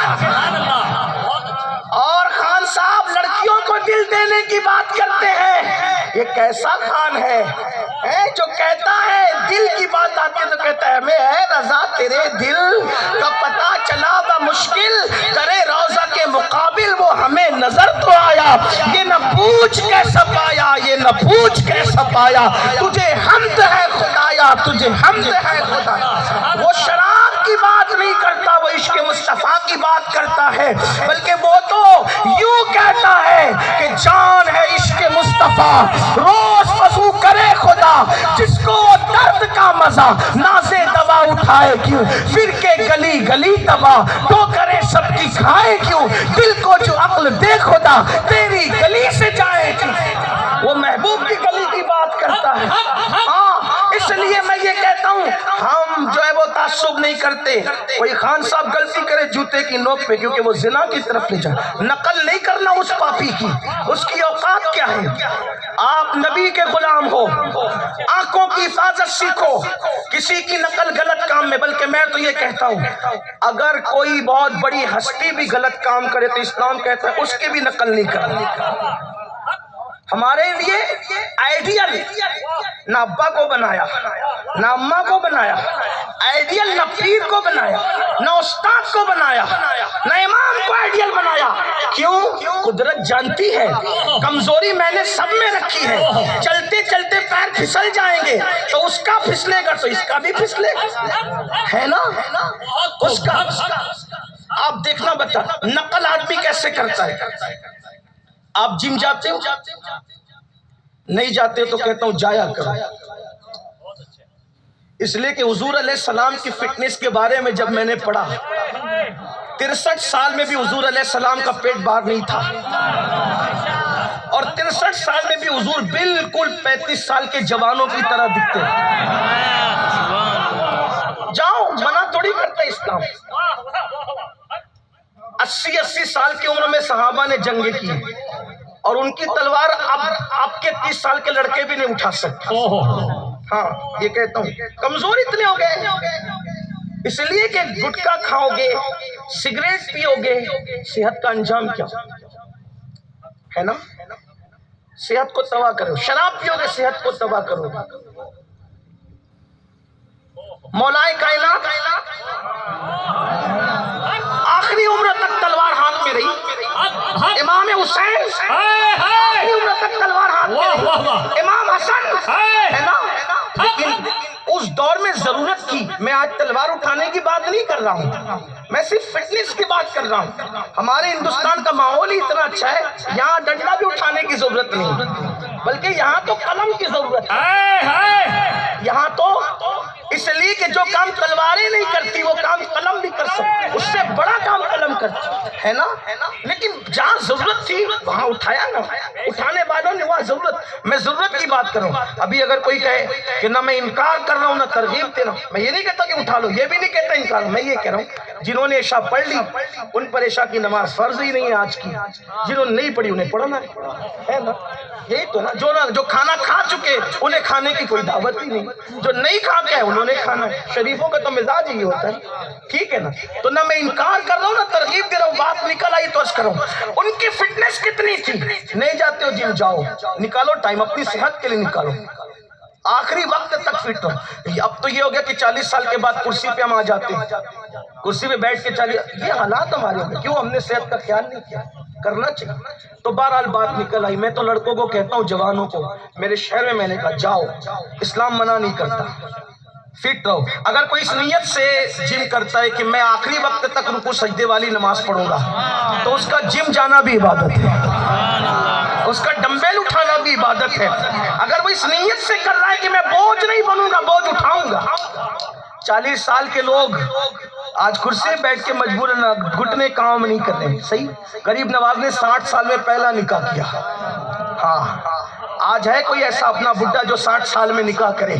اور خان صاحب لڑکیوں کو دل دینے کی بات کرتے ہیں، یہ کیسا خان ہے جو کہتا ہے دل کی بات آتی ہے تو کہتا ہے میں اے رضا تیرے دل کا پتہ چلا بمشکل ترے روضہ کے مقابل وہ ہمیں نظر تو آیا، یہ نہ پوچھ کیسا پایا، یہ نہ پوچھ کیسا پایا، تجھے حمد ہے خدایا، تجھے حمد ہے خدایا۔ وہ شراب کی بات نہیں کرتا، وہ عشق مصطفیٰ کی بات کرتا ہے، بلکہ وہ تو یوں کہتا ہے کہ جان ہے عشق مصطفیٰ روز وضو کرے خدا، جس کو درد کا مزہ نازے دوا اٹھائے کیوں، پھر کے گلی گلی تباہ تو کرے سب کی کھائے کیوں، دل کو جو عقل دے خدا تیری گلی سے جائے کیوں۔ وہ محبوب کی گلی کی بات کرتا ہے۔ ہاں اس لیے میں یہ کہتا ہوں ہم جو ہے وہ تعصب نہیں کرتے، کوئی خان صاحب غلطی کرے جوتے کی نوک پہ کیونکہ وہ زنا کی طرف لے جائے، نقل نہیں کرنا اس پاپی کی، اس کی اوقات کیا ہے۔ آپ نبی کے غلام ہو، آنکھوں کی حفاظت سیکھو، کسی کی نقل غلط کام میں، بلکہ میں تو یہ کہتا ہوں اگر کوئی بہت بڑی ہستی بھی غلط کام کرے تو اسلام کہتا ہے اس کی بھی نقل نہیں کرنا۔ ہمارے لیے آئیڈیل نہ ابا کو بنایا نہ اماں کو بنایا، آئیڈیل نہ پیر کو بنایا، نہ استاد کو بنایا، نہ امام کو آئیڈیل بنایا۔ کیوں؟ قدرت جانتی ہے کمزوری میں نے سب میں رکھی ہے، چلتے چلتے پیر پھسل جائیں گے تو اس کا پھسلے گا تو اس کا بھی پھسلے گا، ہے نا؟ اس کا آپ دیکھنا بتا نقل آدمی کیسے کرتا ہے۔ آپ جم جاتے ہو؟ نہیں جاتے تو کہتا ہوں جایا کرو، اس لیے کہ حضور علیہ السلام کی فٹنس کے بارے میں جب میں نے پڑھا 63 سال میں بھی حضور علیہ السلام کا پیٹ باہر نہیں تھا، اور 63 سال میں بھی حضور بالکل 35 سال کے جوانوں کی طرح دکھتے۔ جاؤ، منع تھوڑی کرتا اسلام۔ 80 سال کی عمر میں صحابہ نے جنگیں کی اور ان کی تلوار اب آپ کے 30 سال کے لڑکے بھی نہیں اٹھا سکتے۔ ہاں یہ کہتا ہوں کمزور اتنے ہو گئے، اس لیے کہ گٹکا کھاؤ گے، سگریٹ پیو گے، صحت کا انجام کیا ہے نا؟ صحت کو تباہ کرو، شراب پیو گے صحت کو تباہ کرو۔ مولا کائنات آخری عمر تک تلوار ہاتھ میں رہی، امام حسین آخری عمر تک تلوار ہاتھ میں رہی، امام حسن ہے نا؟ لیکن اس دور میں ضرورت کی، میں آج تلوار اٹھانے کی بات نہیں کر رہا ہوں، میں صرف فٹنس کی بات کر رہا ہوں۔ ہمارے ہندوستان کا ماحول ہی اتنا اچھا ہے، یہاں ڈنڈا بھی اٹھانے کی ضرورت نہیں، بلکہ یہاں تو قلم کی ضرورت ہے۔ یہاں تو اس لیے کہ جو کام تلواریں نہیں کرتی وہ کام قلم بھی کر سکتی، اس سے بڑا کام قلم کرتی ہے نا؟ لیکن جہاں ضرورت تھی وہاں اٹھایا نا، اٹھانے والوں نے وہاں ضرورت۔ میں ضرورت کی بات کروں، ابھی اگر کوئی کہے کہ نہ میں انکار کر رہا ہوں نہ ترغیب دے رہا ہوں، میں یہ نہیں کہتا کہ اٹھا لو، یہ بھی نہیں کہتا انکار، میں یہ کہہ رہا ہوں جنہوں نے عشاء پڑھ لی ان پر عشاء کی نماز فرض ہی نہیں ہے آج کی، جنہوں نے نہیں پڑھی انہیں پڑھنا ہے نا؟ یہی تو نا، جو کھانا کھا چکے انہیں کھانے کی کوئی دعوت ہی نہیں، جو نہیں کھاتے ہیں انہوں نے کھانا ہے۔ شریفوں کا تو مزاج ہی ہوتا ہے، ٹھیک ہے نا؟ تو نہ میں انکار کر رہا ہوں نہ ترغیب دے رہا ہوں، بات نکل آئی تو عرض کروں ان کی فٹنس کتنی تھی۔ نہیں جاتے ہو جم جاؤ، نکالو ٹائم، اپنی صحت کے لیے نکالو، آخری وقت تک فٹ ہو۔ اب تو یہ ہو گیا کہ 40 سال کے بعد کرسی پہ ہم آ جاتے ہیں، کرسی پہ بیٹھ کے 40، یہ حالات ہمارے ہو گئے، کیوں؟ ہم نے صحت کا خیال نہیں کیا، کرنا چاہیے۔ تو بہرحال بات نکل آئی، میں تو لڑکوں کو کہتا ہوں، جوانوں کو، میرے شہر میں نے کہا جاؤ، اسلام منع نہیں کرتا، فٹ رہو۔ اگر کوئی اس نیت سے جم کرتا ہے کہ میں آخری وقت تک رکوع سجدے والی نماز پڑھوں گا، تو اس کا جم جانا بھی عبادت ہے، اس کا ڈمبل اٹھانا بھی عبادت ہے۔ اگر وہ اس نیت سے کر رہا ہے کہ میں بوجھ نہیں بنوں گا، بوجھ اٹھاؤں گا۔ 40 سال کے لوگ آج کرسی پہ بیٹھ کے مجبوراً گھٹنے کام نہیں کر رہے، صحیح؟ غریب نواز نے 60 سال میں پہلا نکاح کیا، ہاں آج ہے کوئی ایسا اپنا بڈھا جو 60 سال میں نکاح کرے؟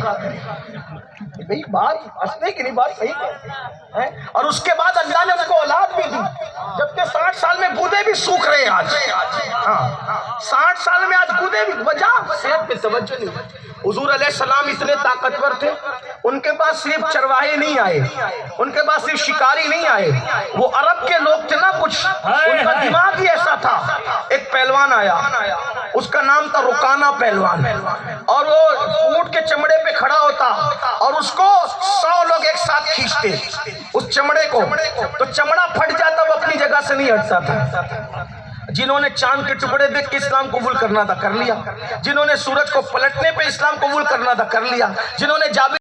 بھئی بات ہنسنے کی نہیں، بات صحیح ہے۔ اور اس کے بعد اللہ نے اس کو اولاد بھی دی، جبکہ 60 سال میں گودے بھی سوکھ رہے ہیں آج، ہاں 60 سال میں آج گودے بھی، وجہ صحت پہ توجہ نہیں۔ حضور علیہ السلام اتنے طاقتور تھے، ان کے پاس صرف چرواہے نہیں آئے، ان کے پاس صرف شکاری نہیں آئے، وہ عرب کے لوگ تھے نا کچھ، ان کا دماغ ہی ایسا تھا۔ ایک پہلوان آیا، اس کا نام تھا رکانہ پہلوان، اور وہ اونٹ کے چمڑے پہ کھڑا ہوتا اور اس کو 100 لوگ ایک ساتھ کھینچتے اس چمڑے کو، تو چمڑا پھٹ جاتا، وہ اپنی جگہ سے نہیں ہٹتا تھا۔ جنہوں نے چاند کے ٹکڑے دیکھ کے اسلام قبول کرنا تھا کر لیا، جنہوں نے سورج کو پلٹنے پہ اسلام قبول کرنا تھا کر لیا، جنہوں نے جابر